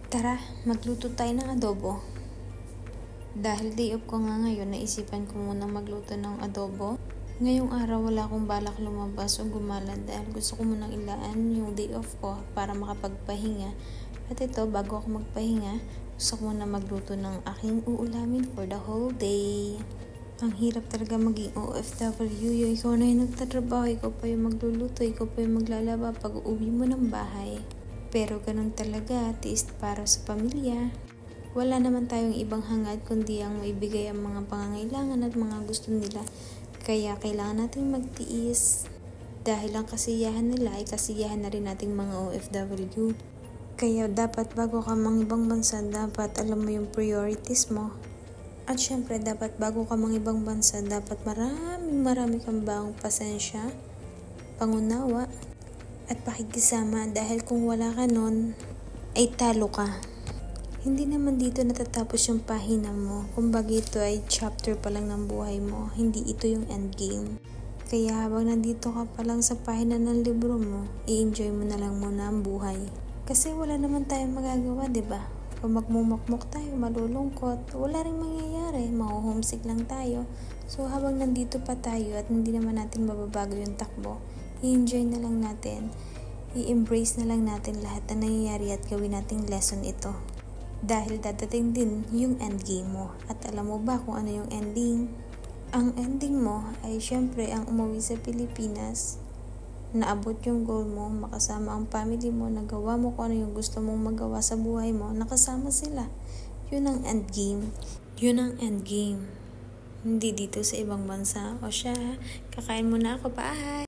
Tara, magluto tayo ng adobo. Dahil day off ko nga ngayon, naisipan ko munang magluto ng adobo. Ngayong araw wala akong balak lumabas o gumala dahil gusto ko munang ilaan yung day off ko para makapagpahinga. At ito, bago ako magpahinga, gusto ko muna magluto ng aking uulamin for the whole day. Ang hirap talaga maging OFW. Ikaw na yung nagtatrabaho, ikaw pa yung magluluto, ikaw pa yung maglalaba pag uuwi mo ng bahay. Pero ganun talaga, tiis para sa pamilya. Wala naman tayong ibang hangad kundi ang maibigay ang mga pangangailangan at mga gusto nila. Kaya kailangan natin magtiis. Dahil ang kasiyahan nila ay kasiyahan na rin nating mga OFW. Kaya dapat bago ka mang ibang bansa, dapat alam mo yung priorities mo. At syempre, dapat bago ka mang ibang bansa, dapat marami kang bagong pasensya, pangunawa, at pakikisama dahil kung wala ka nun, ay talo ka. Hindi naman dito natatapos yung pahina mo. Kumbaga ito ay chapter pa lang ng buhay mo, hindi ito yung endgame. Kaya habang nandito ka pa lang sa pahina ng libro mo, i-enjoy mo na lang muna ang buhay. Kasi wala naman tayong magagawa, diba? Kung magmumukmuk tayo, malulungkot, wala ring mangyayari, mahuhomesick lang tayo. So habang nandito pa tayo at hindi naman natin mababago yung takbo, i-enjoy na lang natin, i-embrace na lang natin lahat na nangyayari at gawin nating lesson ito. Dahil dadating din yung endgame mo. At alam mo ba kung ano yung ending? Ang ending mo ay syempre ang umuwi sa Pilipinas, naabot yung goal mo, makasama ang family mo, nagawa mo kung ano yung gusto mong magawa sa buhay mo, nakasama sila. Yun ang endgame. Yun ang endgame. Hindi dito sa ibang bansa. O siya, kakain muna ako, bye!